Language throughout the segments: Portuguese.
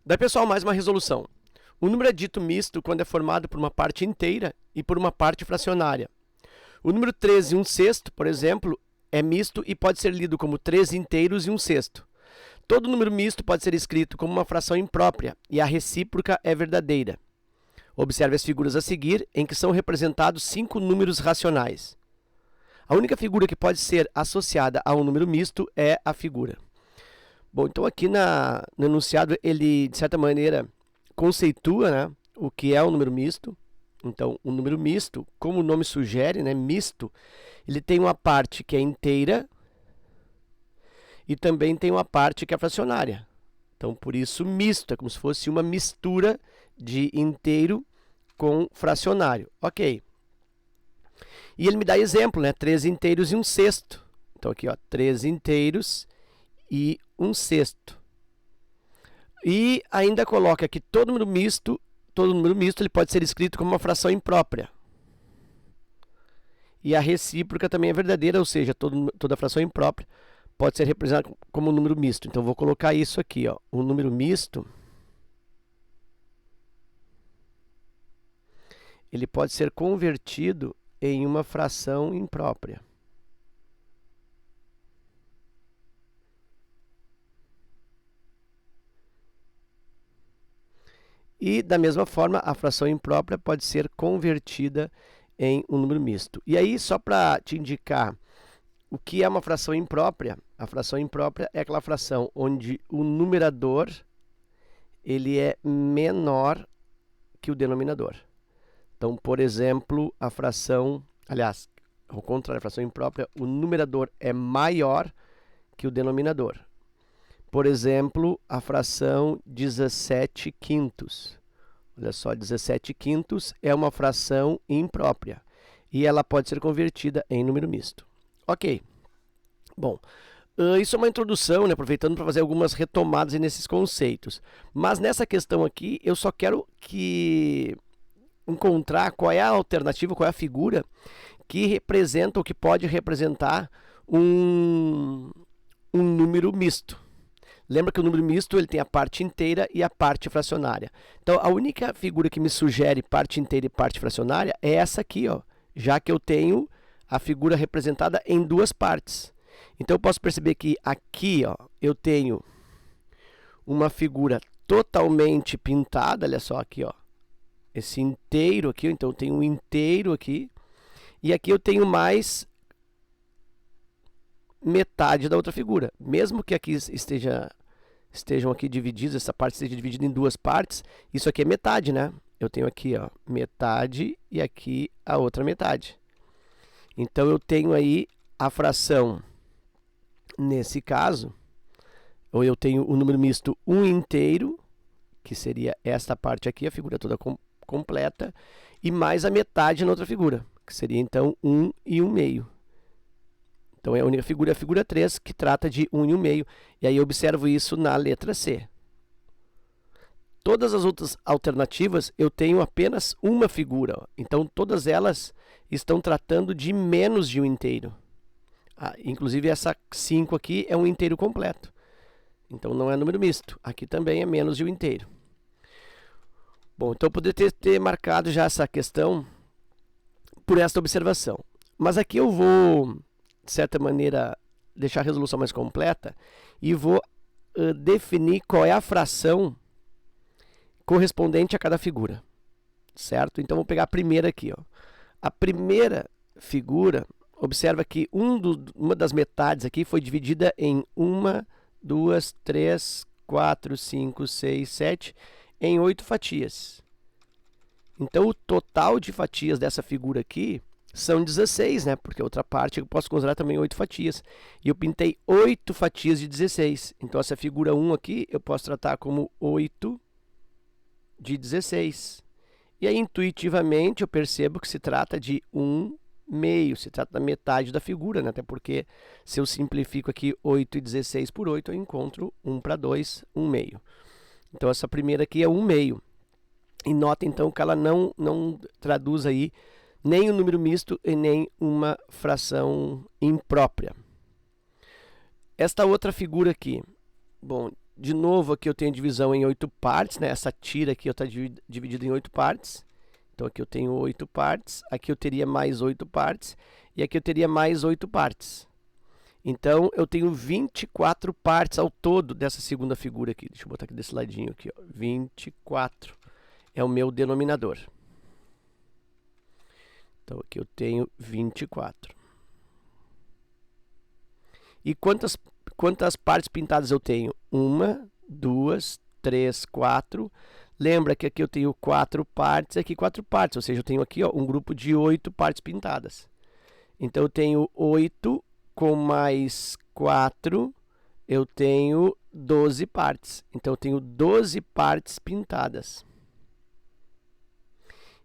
Daí, pessoal, mais uma resolução. O número é dito misto quando é formado por uma parte inteira e por uma parte fracionária. O número 13 e 1/6, por exemplo, é misto e pode ser lido como 3 inteiros e 1/6. Todo número misto pode ser escrito como uma fração imprópria e a recíproca é verdadeira. Observe as figuras a seguir, em que são representados 5 números racionais. A única figura que pode ser associada a um número misto é a figura. Bom, então aqui no enunciado ele, de certa maneira, conceitua, né, o que é um número misto. Então, o número misto, como o nome sugere, né, misto, ele tem uma parte que é inteira e também tem uma parte que é fracionária. Então, por isso, misto, é como se fosse uma mistura de inteiro com fracionário. Ok. E ele me dá exemplo, né, 3 inteiros e 1/6. Então, aqui, ó, 3 inteiros e 1/6. E ainda coloca que todo número misto ele pode ser escrito como uma fração imprópria. E a recíproca também é verdadeira, ou seja, toda fração imprópria pode ser representada como um número misto. Então, vou colocar isso aqui, ó. Um número misto, ele pode ser convertido em uma fração imprópria. E, da mesma forma, a fração imprópria pode ser convertida em um número misto. E aí, só para te indicar o que é uma fração imprópria, a fração imprópria é aquela fração onde o numerador ele é menor que o denominador. Então, por exemplo, a fração, aliás, ao contrário, a fração imprópria, o numerador é maior que o denominador. Por exemplo, a fração 17 quintos. Olha só, 17 quintos é uma fração imprópria e ela pode ser convertida em número misto. Ok. Bom, isso é uma introdução, né, aproveitando para fazer algumas retomadas nesses conceitos. Mas nessa questão aqui, eu só quero encontrar qual é a alternativa, qual é a figura que representa ou que pode representar um número misto. Lembra que o número misto ele tem a parte inteira e a parte fracionária. Então, a única figura que me sugere parte inteira e parte fracionária é essa aqui, ó, já que eu tenho a figura representada em duas partes. Então, eu posso perceber que aqui, ó, eu tenho uma figura totalmente pintada, olha só aqui, ó, esse inteiro aqui, então eu tenho um inteiro aqui, e aqui eu tenho mais metade da outra figura. Mesmo que aqui estejam aqui divididos, essa parte esteja dividida em duas partes, isso aqui é metade, né? Eu tenho aqui, ó, metade e aqui a outra metade. Então, eu tenho aí a fração, nesse caso, ou eu tenho o número misto 1 inteiro, que seria esta parte aqui, a figura toda completa, e mais a metade na outra figura, que seria, então, 1 e 1/2. Então, é a única figura, a figura 3, que trata de 1 e 1/2. E aí, eu observo isso na letra C. Todas as outras alternativas, eu tenho apenas uma figura. Ó. Então, todas elas estão tratando de menos de um inteiro. Inclusive, essa 5 aqui é um inteiro completo. Então, não é número misto. Aqui também é menos de um inteiro. Bom, então, eu poderia ter marcado já essa questão por esta observação. Mas aqui eu vou, de certa maneira, deixar a resolução mais completa e vou definir qual é a fração correspondente a cada figura, certo? Então, vou pegar a primeira aqui, ó. A primeira figura, observa que uma das metades aqui foi dividida em 1, 2, 3, 4, 5, 6, 7, em 8 fatias. Então, o total de fatias dessa figura aqui são 16, né? Porque a outra parte eu posso considerar também 8 fatias. E eu pintei 8 fatias de 16. Então, essa figura 1 aqui, eu posso tratar como 8 de 16. E aí, intuitivamente, eu percebo que se trata de 1/2. Se trata da metade da figura, né? Até porque, se eu simplifico aqui 8 e 16 por 8, eu encontro 1 para 2, 1/2. Então, essa primeira aqui é 1/2. E nota, então, que ela não traduz aí nem um número misto e nem uma fração imprópria. Esta outra figura aqui, bom, de novo, aqui eu tenho divisão em 8 partes, né? Essa tira aqui está dividida em 8 partes. Então, aqui eu tenho 8 partes, aqui eu teria mais 8 partes, e aqui eu teria mais 8 partes. Então, eu tenho 24 partes ao todo dessa segunda figura aqui. Deixa eu botar aqui desse ladinho aqui, ó. 24 é o meu denominador. Então, aqui eu tenho 24. E quantas partes pintadas eu tenho? 1, 2, 3, 4. Lembra que aqui eu tenho 4 partes, aqui 4 partes. Ou seja, eu tenho aqui ó, um grupo de 8 partes pintadas. Então, eu tenho 8 com mais 4, eu tenho 12 partes. Então, eu tenho 12 partes pintadas.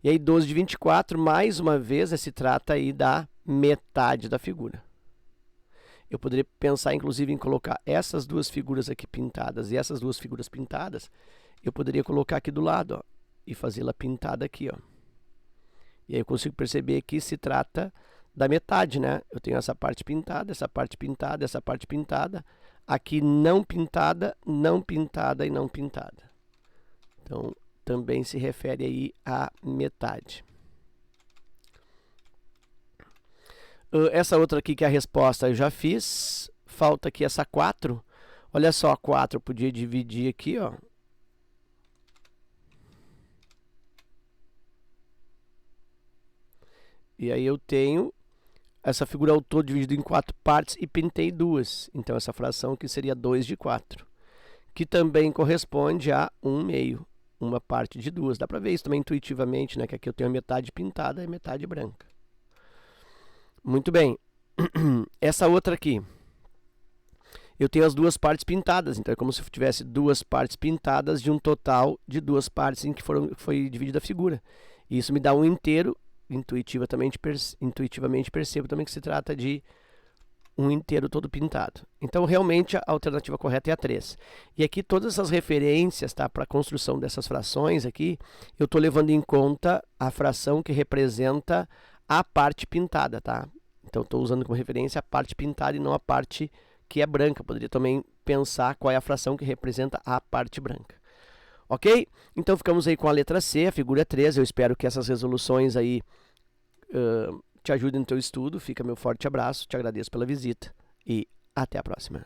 E aí, 12 de 24, mais uma vez, se trata aí da metade da figura. Eu poderia pensar, inclusive, em colocar essas duas figuras aqui pintadas e essas duas figuras pintadas. Eu poderia colocar aqui do lado, ó, e fazê-la pintada aqui, ó. E aí eu consigo perceber que se trata da metade, né? Eu tenho essa parte pintada, essa parte pintada, essa parte pintada. Aqui não pintada, não pintada e não pintada. Então, também se refere aí à metade. Essa outra aqui que é a resposta eu já fiz. Falta aqui essa 4. Olha só, 4 eu podia dividir aqui, ó. E aí eu tenho essa figura ao todo dividida em 4 partes e pintei 2. Então, essa fração aqui seria 2 de 4. Que também corresponde a 1/2. Uma parte de 2. Dá para ver isso também intuitivamente, né? Que aqui eu tenho a metade pintada e a metade branca. Muito bem. Essa outra aqui. Eu tenho as duas partes pintadas. Então, é como se eu tivesse duas partes pintadas de um total de 2 partes em que foi dividida a figura. E isso me dá um inteiro. Intuitivamente percebo também que se trata de um inteiro todo pintado. Então, realmente, a alternativa correta é a 3. E aqui, todas essas referências, tá, para a construção dessas frações aqui, eu estou levando em conta a fração que representa a parte pintada, tá? Então, estou usando como referência a parte pintada e não a parte que é branca. Poderia também pensar qual é a fração que representa a parte branca. Ok? Então, ficamos aí com a letra C, a figura 3. Eu espero que essas resoluções aí te ajudem no teu estudo. Fica meu forte abraço, te agradeço pela visita e até a próxima.